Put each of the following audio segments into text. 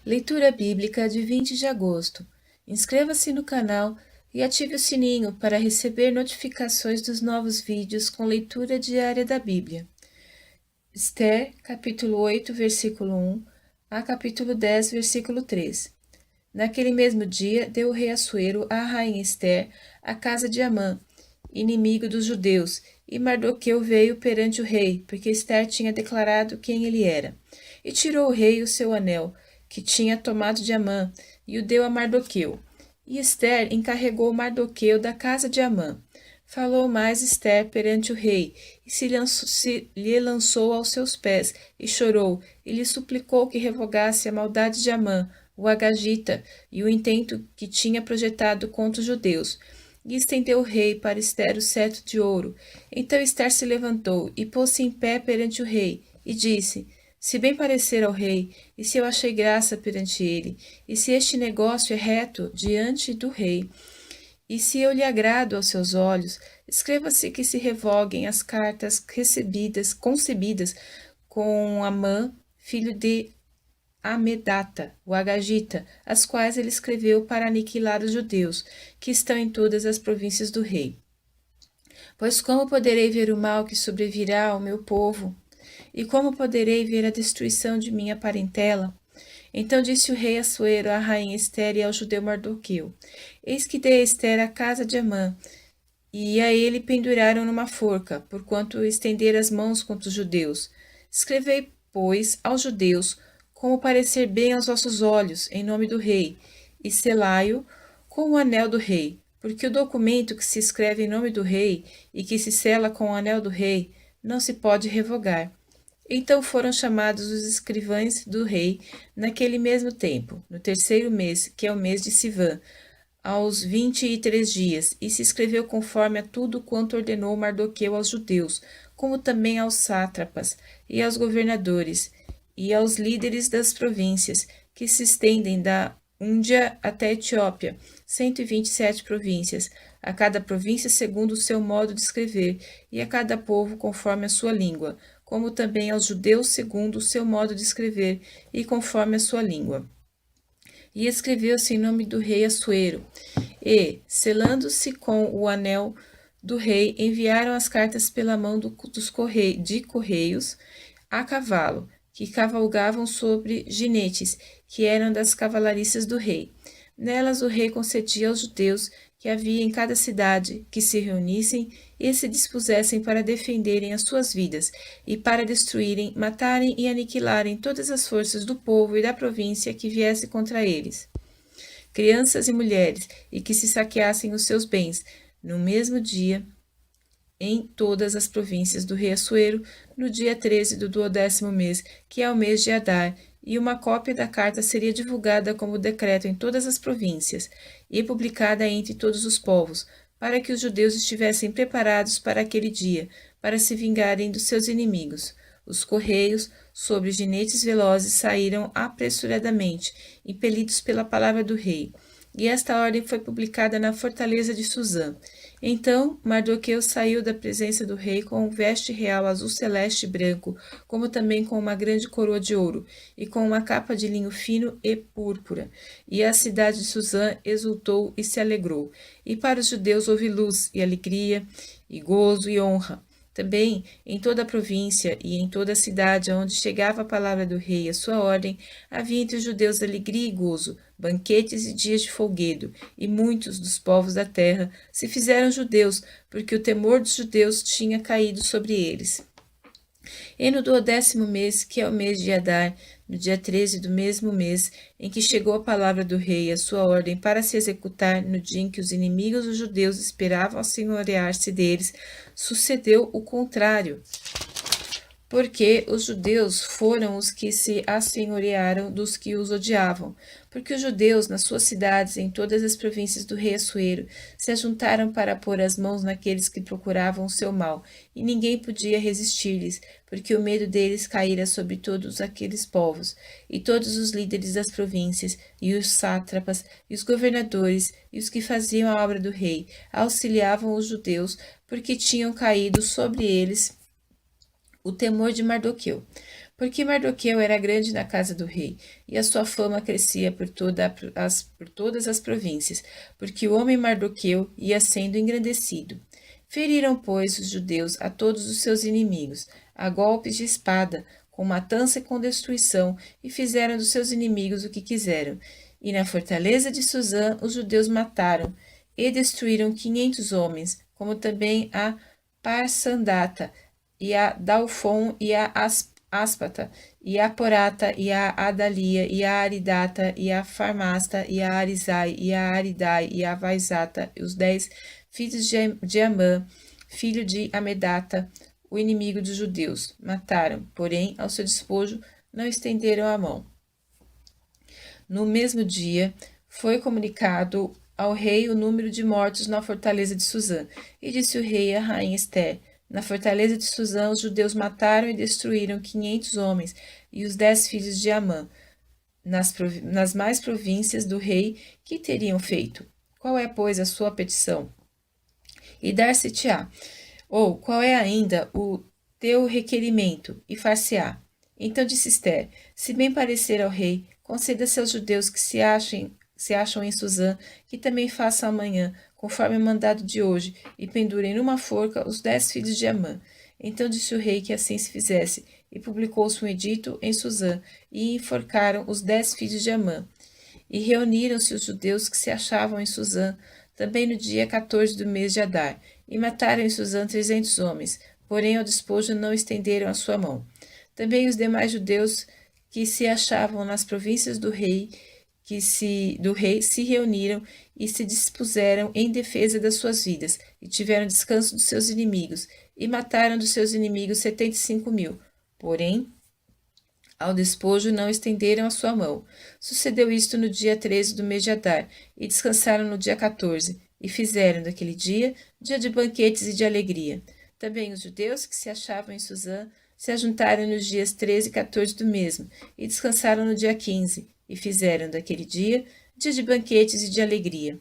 Leitura Bíblica de 20 de agosto. Inscreva-se no canal e ative o sininho para receber notificações dos novos vídeos com leitura diária da Bíblia. Esther, capítulo 8, versículo 1 a capítulo 10, versículo 3. Naquele mesmo dia, deu o rei Assuero à rainha Esther a casa de Amã, inimigo dos judeus, e Mardoqueu veio perante o rei, porque Esther tinha declarado quem ele era. E tirou o rei o seu anel, que tinha tomado de Amã, e o deu a Mardoqueu. E Esther encarregou Mardoqueu da casa de Amã. Falou mais Esther perante o rei, e lhe lançou aos seus pés, e chorou, e lhe suplicou que revogasse a maldade de Amã, o Agagita, e o intento que tinha projetado contra os judeus. E estendeu o rei para Esther o cetro de ouro. Então Esther se levantou e pôs-se em pé perante o rei, e disse: Se bem parecer ao rei, e se eu achei graça perante ele, e se este negócio é reto diante do rei, e se eu lhe agrado aos seus olhos, escreva-se que se revoguem as cartas concebidas com Amã, filho de Amedata, o Agagita, as quais ele escreveu para aniquilar os judeus, que estão em todas as províncias do rei. Pois como poderei ver o mal que sobrevirá ao meu povo? E como poderei ver a destruição de minha parentela? Então disse o rei Assuero à rainha Esther e ao judeu Mardoqueu: Eis que dei a Esther a casa de Amã, e a ele penduraram numa forca, porquanto estender as mãos contra os judeus. Escrevei, pois, aos judeus, como parecer bem aos vossos olhos, em nome do rei, e selai-o com o anel do rei, porque o documento que se escreve em nome do rei e que se sela com o anel do rei não se pode revogar. Então foram chamados os escrivães do rei naquele mesmo tempo, no terceiro mês, que é o mês de Sivã, aos 23 dias, e se escreveu conforme a tudo quanto ordenou Mardoqueu aos judeus, como também aos sátrapas, e aos governadores, e aos líderes das províncias, que se estendem da Índia até a Etiópia, 127 províncias, a cada província segundo o seu modo de escrever, e a cada povo conforme a sua língua, como também aos judeus segundo o seu modo de escrever, e conforme a sua língua. E escreveu-se em nome do rei Assuero, e, selando-se com o anel do rei, enviaram as cartas pela mão de correios a cavalo, que cavalgavam sobre jinetes, que eram das cavalariças do rei. Nelas o rei concedia aos judeus que havia em cada cidade que se reunissem e se dispusessem para defenderem as suas vidas e para destruírem, matarem e aniquilarem todas as forças do povo e da província que viesse contra eles, crianças e mulheres, e que se saqueassem os seus bens, no mesmo dia, em todas as províncias do rei Assuero, no dia 13 do 12º mês, que é o mês de Adar, e uma cópia da carta seria divulgada como decreto em todas as províncias, e publicada entre todos os povos, para que os judeus estivessem preparados para aquele dia, para se vingarem dos seus inimigos. Os correios, sobre jinetes velozes, saíram apressuradamente, impelidos pela palavra do rei. E esta ordem foi publicada na fortaleza de Suzã. Então Mardoqueu saiu da presença do rei com um veste real azul celeste e branco, como também com uma grande coroa de ouro, e com uma capa de linho fino e púrpura. E a cidade de Suzã exultou e se alegrou. E para os judeus houve luz e alegria, e gozo e honra. Também em toda a província e em toda a cidade onde chegava a palavra do rei e a sua ordem, havia entre os judeus alegria e gozo, banquetes e dias de folguedo, e muitos dos povos da terra se fizeram judeus, porque o temor dos judeus tinha caído sobre eles. E no 12º mês, que é o mês de Adar, no dia 13 do mesmo mês, em que chegou a palavra do rei e a sua ordem para se executar no dia em que os inimigos dos judeus esperavam assenhorear-se deles, sucedeu o contrário, porque os judeus foram os que se assenhorearam dos que os odiavam, porque os judeus, nas suas cidades, em todas as províncias do rei Assuero, se ajuntaram para pôr as mãos naqueles que procuravam o seu mal, e ninguém podia resistir-lhes, porque o medo deles caíra sobre todos aqueles povos, e todos os líderes das províncias, e os sátrapas, e os governadores, e os que faziam a obra do rei, auxiliavam os judeus, porque tinham caído sobre eles o temor de Mardoqueu. Porque Mardoqueu era grande na casa do rei, e a sua fama crescia por todas as províncias, porque o homem Mardoqueu ia sendo engrandecido. Feriram, pois, os judeus a todos os seus inimigos, a golpes de espada, com matança e com destruição, e fizeram dos seus inimigos o que quiseram. E na fortaleza de Suzã os judeus mataram e destruíram 500 homens, como também a Parsandata, e a Dalfon, e a Áspata, e a Porata, e a Adalia, e a Aridata, e a Farmasta, e a Arizai, e a Aridai, e a Vaizata, e os 10 filhos de Amã, filho de Amedata, o inimigo dos judeus. Mataram, porém, ao seu despojo não estenderam a mão. No mesmo dia, foi comunicado ao rei o número de mortos na fortaleza de Suzã. E disse o rei à rainha Esther: na fortaleza de Suzã, os judeus mataram e destruíram 500 homens e os 10 filhos de Amã. Nas mais províncias do rei, que teriam feito? Qual é, pois, a sua petição? E dar-se-te-á. Ou qual é ainda o teu requerimento? E far-se-á. Então disse Esther: se bem parecer ao rei, conceda-se aos judeus que se acham em Suzã, que também façam amanhã, conforme o mandado de hoje, e pendurem numa forca os 10 filhos de Amã. Então disse o rei que assim se fizesse, e publicou-se um edito em Suzã, e enforcaram os 10 filhos de Amã. E reuniram-se os judeus que se achavam em Suzã, também no dia 14 do mês de Adar, e mataram em Suzã 300 homens, porém ao despojo não estenderam a sua mão. Também os demais judeus que se achavam nas províncias do rei se reuniram e se dispuseram em defesa das suas vidas, e tiveram descanso dos seus inimigos, e mataram dos seus inimigos 75.000. Porém, ao despojo não estenderam a sua mão. Sucedeu isto no dia 13 do mês de Adar, e descansaram no dia 14, e fizeram daquele dia de banquetes e de alegria. Também os judeus que se achavam em Suzã se ajuntaram nos dias 13 e 14 do mesmo, e descansaram no dia 15, e fizeram daquele dia de banquetes e de alegria.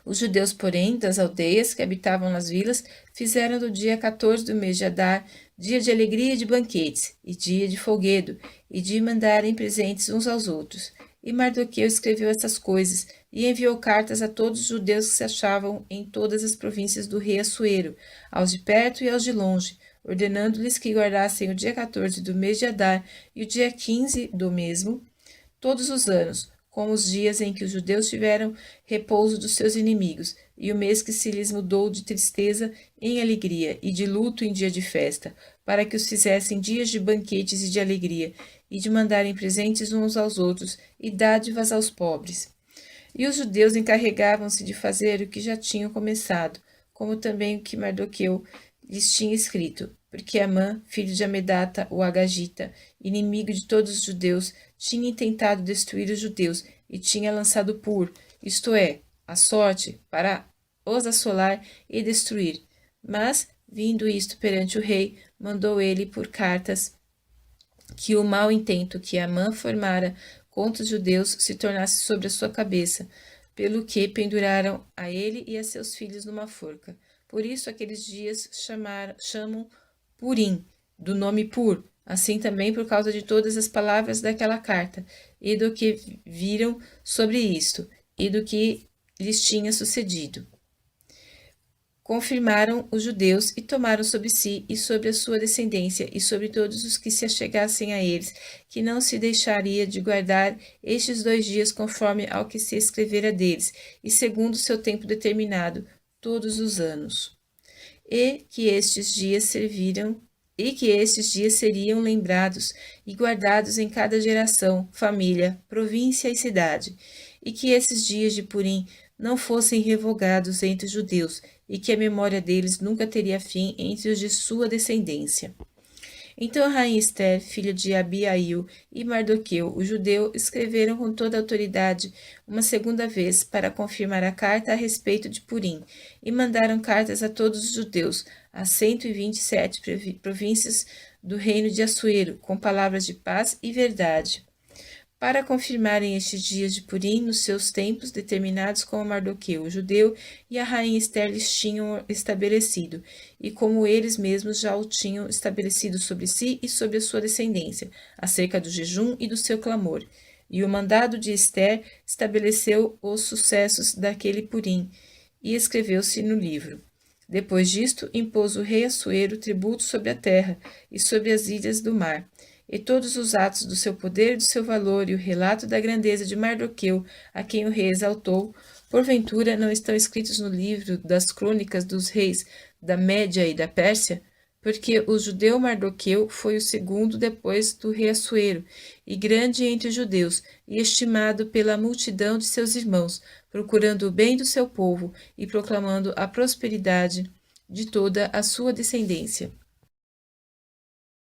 Os judeus, porém, das aldeias que habitavam nas vilas, fizeram do dia 14 do mês de Adar dia de alegria e de banquetes, e dia de folguedo, e de mandarem presentes uns aos outros. E Mardoqueu escreveu estas coisas, e enviou cartas a todos os judeus que se achavam em todas as províncias do rei Assuero, aos de perto e aos de longe, ordenando-lhes que guardassem o dia 14 do mês de Adar e o dia 15 do mesmo, todos os anos, como os dias em que os judeus tiveram repouso dos seus inimigos, e o mês que se lhes mudou de tristeza em alegria, e de luto em dia de festa, para que os fizessem dias de banquetes e de alegria, e de mandarem presentes uns aos outros, e dádivas aos pobres. E os judeus encarregavam-se de fazer o que já tinham começado, como também o que Mardoqueu lhes tinha escrito, porque Amã, filho de Amedata, o Agagita, inimigo de todos os judeus, tinha intentado destruir os judeus e tinha lançado isto é, a sorte, para os assolar e destruir. Mas, vindo isto perante o rei, mandou ele por cartas que o mau intento que Amã formara contra os judeus se tornasse sobre a sua cabeça, pelo que penduraram a ele e a seus filhos numa forca. Por isso aqueles dias chamam Purim, do nome Pur, assim também por causa de todas as palavras daquela carta, e do que viram sobre isto, e do que lhes tinha sucedido. Confirmaram os judeus e tomaram sobre si e sobre a sua descendência e sobre todos os que se achegassem a eles, que não se deixaria de guardar estes 2 dias conforme ao que se escrevera deles, e segundo o seu tempo determinado, todos os anos. E que estes dias seriam lembrados e guardados em cada geração, família, província e cidade, e que esses dias de Purim não fossem revogados entre os judeus, e que a memória deles nunca teria fim entre os de sua descendência. Então a rainha Esther, filha de Abiail, e Mardoqueu, o judeu, escreveram com toda a autoridade uma segunda vez para confirmar a carta a respeito de Purim, e mandaram cartas a todos os judeus, a 127 províncias do reino de Assuero, com palavras de paz e verdade, Para confirmarem estes dias de Purim nos seus tempos determinados como Mardoqueu, o judeu, e a rainha Esther lhes tinham estabelecido, e como eles mesmos já o tinham estabelecido sobre si e sobre a sua descendência, acerca do jejum e do seu clamor. E o mandado de Esther estabeleceu os sucessos daquele Purim, e escreveu-se no livro. Depois disto, impôs o rei Assuero tributo sobre a terra e sobre as ilhas do mar. E todos os atos do seu poder e do seu valor, e o relato da grandeza de Mardoqueu, a quem o rei exaltou, porventura não estão escritos no livro das crônicas dos reis da Média e da Pérsia? Porque o judeu Mardoqueu foi o segundo depois do rei Assuero, e grande entre os judeus, e estimado pela multidão de seus irmãos, procurando o bem do seu povo e proclamando a prosperidade de toda a sua descendência.